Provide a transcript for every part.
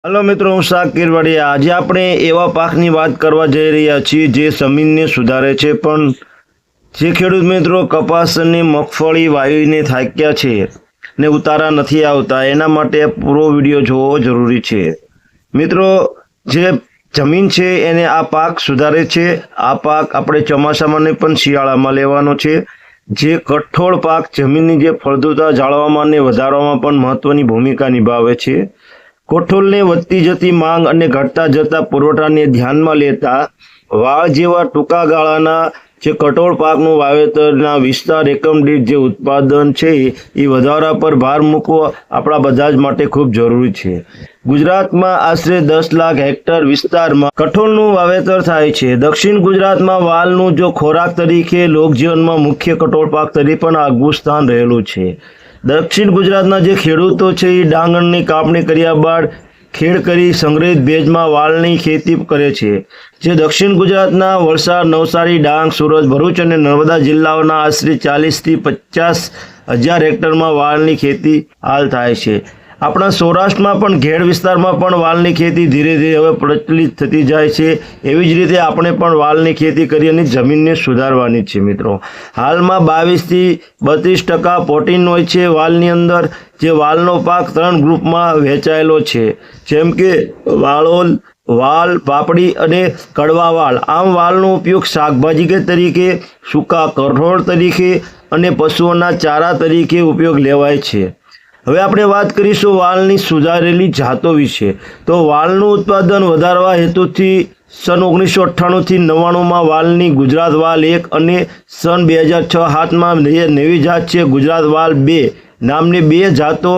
Hello मित्रों, હું શાક કિરવાડિયા। આજે આપણે એવા પાકની વાત કરવા જઈ રહ્યા છીએ જે જમીનને સુધારે છે, પણ જે ખેડૂત મિત્રો કપાસ અને મગફળી વાવીને થાક્યા છે ને ઉતારા નથી આવતા, એના માટે પૂરો વિડીયો જોવો જરૂરી છે। મિત્રો, જે જમીન છે એને આ પાક સુધારે છે। આ પાક આપણે ચોમાસામાં નહીં પણ શિયાળામાં લેવાનો છે। જે કઠોળ પાક જમીનની જે ફળદ્રુપતા જાળવવામાં અને વધારવામાં પણ મહત્વની ભૂમિકા નિભાવે છે। કઠોળને વધતી જતી માંગ અને ઘટતા જતા પુરવઠાને ધ્યાનમાં લેતા વાળ જેવા ટૂંકા ગાળાના જે કઠોળ પાકનું વાવેતરના વિસ્તાર એકમ દીઠ જે ઉત્પાદન છે એ વધારા પર ભાર મૂકવો આપણા બધા જ માટે ખૂબ જરૂરી છે। ગુજરાતમાં આશરે 10 લાખ હેક્ટર વિસ્તારમાં કઠોળનું વાવેતર થાય છે। દક્ષિણ ગુજરાતમાં વાલનું જો ખોરાક તરીકે લોકજીવનમાં મુખ્ય કઠોળ પાક તરીકે પણ આગવું સ્થાન રહેલું છે। દક્ષિણ ગુજરાતના જે ખેડૂતો છે એ ડાંગરની કાપણી કર્યા બાદ ખેડ કરી સંગ્રહિત ભેજમાં વાલની ખેતી કરે છે। જે દક્ષિણ ગુજરાતના વલસાડ, નવસારી, ડાંગ, સુરત, ભરૂચ અને નર્મદા જિલ્લાઓના આશરે 40 થી 50 હજાર હેક્ટરમાં વાલની ખેતી હાલ થાય છે। આપણા સૌરાષ્ટ્રમાં પણ ઘેડ વિસ્તારમાં પણ વાલની ખેતી ધીરે ધીરે હવે પ્રચલિત થતી જાય છે। એવી જ રીતે આપણે પણ વાલની ખેતી કરી અને જમીનને સુધારવાની છે। મિત્રો, હાલમાં 22 થી 32% પ્રોટીન હોય છે વાલની અંદર। જે વાલનો પાક 3 ગ્રુપમાં વહેંચાયેલો છે, જેમ કે વાળોલ, વાલ, પાપડી અને કડવા વાલ। આમ વાલનો ઉપયોગ શાકભાજી તરીકે, સૂકા કઠોળ તરીકે અને પશુઓના ચારા તરીકે ઉપયોગ લેવાય છે। હવે આપણે વાત કરીશું વાલની સુધારેલી જાતો વિશે। તો વાલનું ઉત્પાદન વધારવા હેતુથી સન 1998 થી 99માં વાલની ગુજરાત વાલ 1 અને સન 2006-07માં નવી જાત છે ગુજરાત વાલ 2 નામની 2 જાતો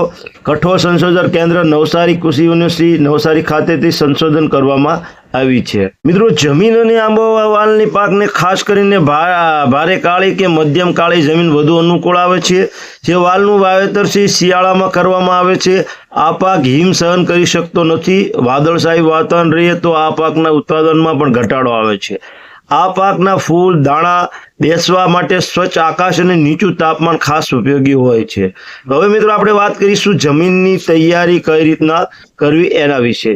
કઠોળ સંશોધન કેન્દ્ર નવસારી કૃષિ યુનિવર્સિટી નવસારી ખાતેથી સંશોધન કરવામાં આવી છે। મિત્રો, જમીન અને આંબોવા વાલની પાકને ખાસ કરીને ભારે કાળી કે મધ્યમ કાળી જમીન વધુ અનુકૂળ આવે છે। જે વાલનું વાવેતર છે શિયાળામાં કરવામાં આવે છે। આ પાક હિમ સહન કરી શકતો નથી। વાદળછાયું વાતાવરણ રહે તો આ પાકના ઉત્પાદનમાં પણ ઘટાડો આવે છે। આ પાકના ફૂલ, દાણા બેસવા માટે સ્વચ્છ આકાશ અને નીચું તાપમાન ખાસ ઉપયોગી હોય છે। હવે મિત્રો, આપણે વાત કરીશું જમીનની તૈયારી કઈ રીતના કરવી એના વિશે।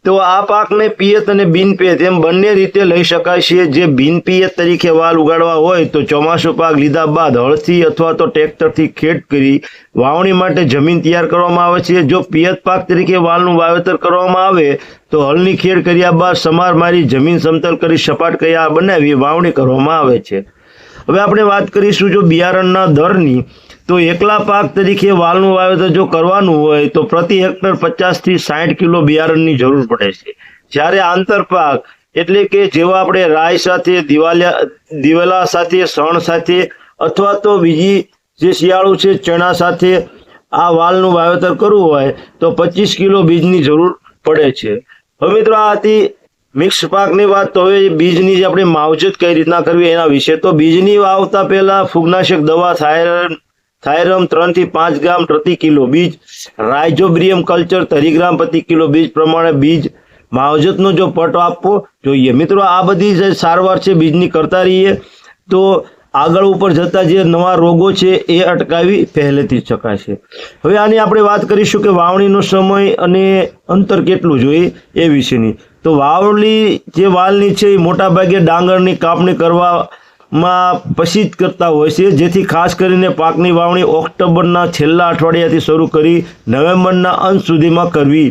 તો આ પાકને પિયત અને બિનપિયત એમ બંને રીતે લઈ શકાય છે। જે બિનપિયત તરીકે વાલ ઉગાડવા હોય તો ચોમાસું પાક લીધા બાદ હળથી અથવા તો ટ્રેક્ટરથી ખેડ કરી વાવણી માટે જમીન તૈયાર કરવામાં આવે છે। જો પિયત પાક તરીકે વાલનું વાવેતર કરવામાં આવે તો હળની ખેડ કર્યા બાદ સમાર મારી જમીન સમતલ કરી સપાટ કયા બનાવી વાવણી કરવામાં આવે છે। હવે આપણે વાત કરીશું જો બિયારણના દરની। તો એકલા પાક તરીકે વાલનું વાવેતર જો કરવાનું હોય તો પ્રતિ હેક્ટર 50 થી 60 કિલો બિયારણની જરૂર પડે છે। જ્યારે આંતરપાક એટલે કે જેવા આપણે રાઈ સાથે, દિવેલા સાથે, શણ સાથે અથવા તો બીજી જે શિયાળુ છે ચણા સાથે આ વાલનું વાવેતર કરવું હોય તો 25 કિલો બીજની જરૂર પડે છે। હવે મિત્રો, આ હતી મિક્સ પાકની વાત। તો હવે બીજની જે આપણે માવજત કઈ રીતના કરવી એના વિશે। તો બીજની વાવતા પહેલા ફૂગનાશક દવા થાયરમ 3 થી 5 ગ્રામ પ્રતિ કિલો બીજ, રાઇઝોબિયમ કલ્ચર 30 ગ્રામ પ્રતિ કિલો બીજ પ્રમાણે બીજ માવજતનો જો પટ આપવો જોઈએ। મિત્રો, આ બધી જે સારવાર છે બીજની કરતા રહીએ તો આગળ ઉપર જતા જે નવા રોગો છે એ અટકાવી પહેલેથી જ શકાશે। હવે આની આપણે વાત કરીશું કે વાવણીનો સમય અને અંતર કેટલું જોઈએ એ વિશેની। તો વાવણી જે વાલની છે એ મોટાભાગે ડાંગરની કાપણી કરવામાં પછી જ કરતા હોય છે। જેથી ખાસ કરીને પાકની વાવણી ઓક્ટોબરના છેલ્લા અઠવાડિયાથી શરૂ કરી નવેમ્બરના અંત સુધીમાં કરવી।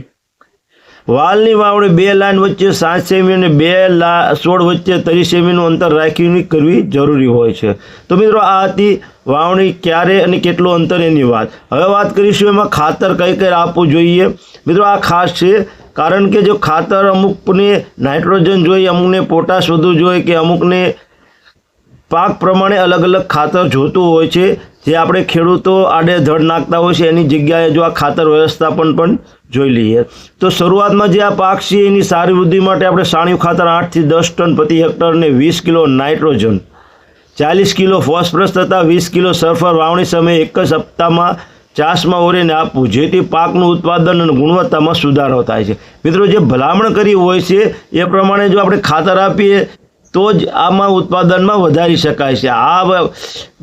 વાલની વાવણી 2 લાઇન વચ્ચે 7 સેમી અને 2 છોડ વચ્ચે 30 સેમીનું અંતર રાખીને કરવી જરૂરી હોય છે। તો મિત્રો, આ હતી વાવણી ક્યારે અને કેટલું અંતર એની વાત। હવે વાત કરીશું એમાં ખાતર કઈ આપવું જોઈએ। મિત્રો, આ ખાસ છે કારણ કે જો ખાતર અમુકને નાઇટ્રોજન જોઈએ, અમુકને પોટાશ વધુ જોઈએ કે અમુકને પાક પ્રમાણે અલગ અલગ ખાતર જોતું હોય છે। જે આપણે ખેડૂતો આડેધડ નાખતા હોય છે એની જગ્યાએ જો આ ખાતર વ્યવસ્થાપન પણ જોઈ લઈએ। તો શરૂઆતમાં જે આ પાક છે એની સારી વૃદ્ધિ માટે આપણે છાણિયું ખાતર 8 થી 10 ટન પ્રતિ હેક્ટર અને 20 કિલો નાઇટ્રોજન, 40 કિલો ફોસ્ફરસ તથા 20 કિલો સલ્ફર વાવણી સમયે એક જ સપ્તાહમાં ચાસમાં ઓરીને આપવું, જેથી પાકનું ઉત્પાદન અને ગુણવત્તામાં સુધારો થાય છે। મિત્રો, જે ભલામણ કરી હોય છે એ પ્રમાણે જો આપણે ખાતર આપીએ તો જ આમાં ઉત્પાદનમાં વધારી શકાય છે. આ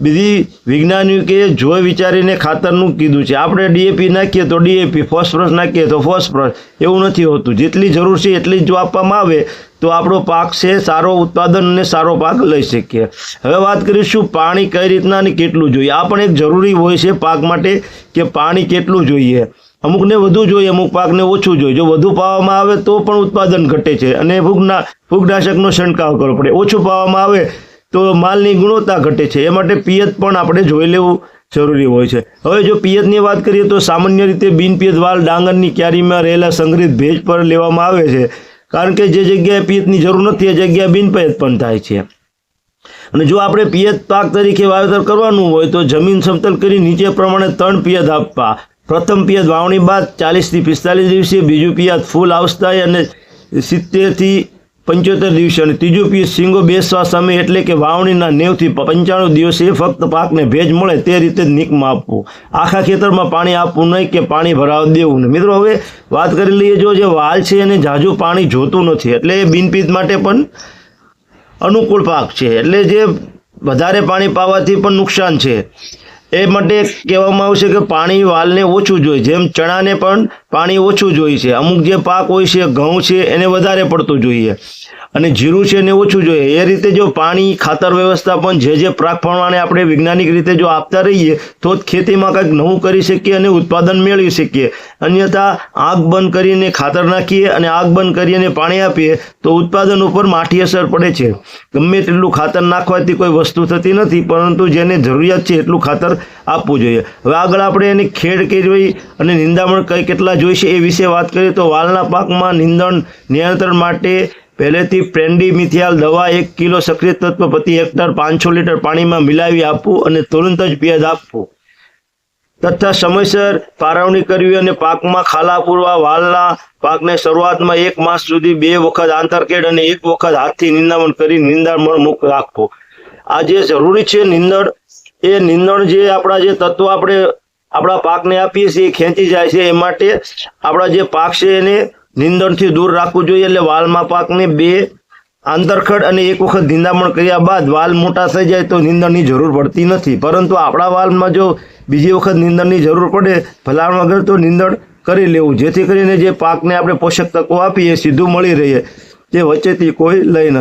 બધી વૈજ્ઞાનિકે જોઈ વિચારીને ખાતરનું કીધું છે. આપણે ડીએપી નાખીએ તો ડીએપી, ફોસ્ફરસ નાખીએ તો ફોસ્ફરસ, એવું નથી હોતું. જેટલી જરૂર છે એટલી જ જો આપવામાં આવે તો આપણો પાક છે સારો ઉત્પાદન અને સારો પાક લઈ શકીએ. હવે વાત કરીશું પાણી કઈ રીતના અને કેટલું જોઈએ. આ પણ એક જરૂરી હોય છે પાક માટે કે પાણી કેટલું જોઈએ. અમુકને વધુ જોઈએ, અમુક પાકને ઓછું જોઈએ. જો વધુ પાવામાં આવે તો પણ ઉત્પાદન ઘટે છે અને ફૂગનાશકનો છંટકાવ કરવો પડે. ઓછું પાવામાં આવે તો માલની ગુણવત્તા ઘટે છે. એ માટે પિયત પણ આપણે જોઈ લેવું જરૂરી હોય છે. હવે જો પિયતની વાત કરીએ તો સામાન્ય રીતે બિનપિયત વાલ ડાંગરની ક્યારીમાં રહેલા સંગ્રહિત ભેજ પર લેવામાં આવે છે, કારણ કે જે જગ્યાએ પિયતની જરૂર નથી એ જગ્યાએ બિનપિયત પણ થાય છે. અને જો આપણે પિયત પાક તરીકે વાવેતર કરવાનું હોય તો જમીન સમતલ કરી નીચે પ્રમાણે 3 પિયત આપવા. પ્રથમ પિયત વાવણી બાદ 40 થી 45 દિવસે, બીજું પિયત ફૂલ અવસ્થાએ અને 70 થી 75 દિવસે, અને ત્રીજું પિયત શીંગો બેસવા સમય એટલે કે વાવણીના 90 થી 95 દિવસે ફક્ત પાકને ભેજ મળે તે રીતે નીકમાં આપવું. આખા ખેતરમાં પાણી આપવું નહીં કે પાણી ભરાવા દેવું નહીં. મિત્રો હવે વાત કરી લઈએ, જો જે વાલ છે એને ઝાઝું પાણી જોતું નથી એટલે એ બિનપિયત માટે પણ અનુકૂળ પાક છે. એટલે જે વધારે પાણી પાવાથી પણ નુકસાન છે. એ માટે કહેવામાં આવશે કે પાણી વાલને ઓછું જોઈએ. જેમ ચણાને પણ પાણી ઓછું જોઈએ છે. અમુક જે પાક હોય છે, ઘઉં છે, એને વધારે પડતું જોઈએ અને જીરું છે એને ઓછું જોઈએ. એ રીતે જો પાણી, ખાતર વ્યવસ્થા પણ જે પ્રમાણે આપણે વૈજ્ઞાનિક રીતે જો આપતા રહીએ તો જ ખેતીમાં કંઈક નવું કરી શકીએ અને ઉત્પાદન મેળવી શકીએ. અન્યથા આંખ બંધ કરીને ખાતર નાખીએ અને આંખ બંધ કરીને પાણી આપીએ તો ઉત્પાદન ઉપર માઠી અસર પડે છે. ગમે તેટલું ખાતર નાખવાથી કોઈ વસ્તુ થતી નથી, પરંતુ જેને જરૂરિયાત છે એટલું ખાતર આપવું જોઈએ. હવે આગળ આપણે એની ખેડ કરવી અને નિંદામણ કેટલા જોઈશે એ વિશે વાત કરીએ તો વાલના પાકમાં નિંદણ નિયંત્રણ માટે પહેલેથી પ્રેન્ડીમિથિયાલ દવા 1 કિલો સક્રિય તત્વ પ્રતિ હેક્ટર 500 લીટર પાણીમાં મિલાવી આપવું અને તુરંત જ પિયત આપવું તથા સમયસર પારવણી કરવી અને પાકમાં ખાલા પૂરવા. વાલના પાકને શરૂઆતમાં 1 માસ સુધી 2 વખત આંતરખેડ અને 1 વખત હાથથી નિંદામણ કરી નિંદામણ મુક્ત રાખવું. આ જે જરૂરી છે નિંદણ, એ નિંદણ જે આપણા જે તત્વો આપણે આપણા પાકને આપીએ છીએ એ ખેંચી જાય છે. એ માટે આપણા જે પાક છે એને નિંદણથી દૂર રાખવું જોઈએ. એટલે વાલમાં પાકને 2 આંતરખડ અને 1 વખત નિંદામણ કર્યા બાદ વાલ મોટા થઈ જાય તો નિંદણની જરૂર પડતી નથી. પરંતુ આપણા વાલમાં જો બીજી વખત નિંદણની જરૂર પડે ભલામણ વગર તો નિંદણ કરી લેવું, જેથી કરીને જે પાકને આપણે પોષક તત્વો આપીએ સીધું મળી રહે, જે વચ્ચેથી કોઈ લઈ ન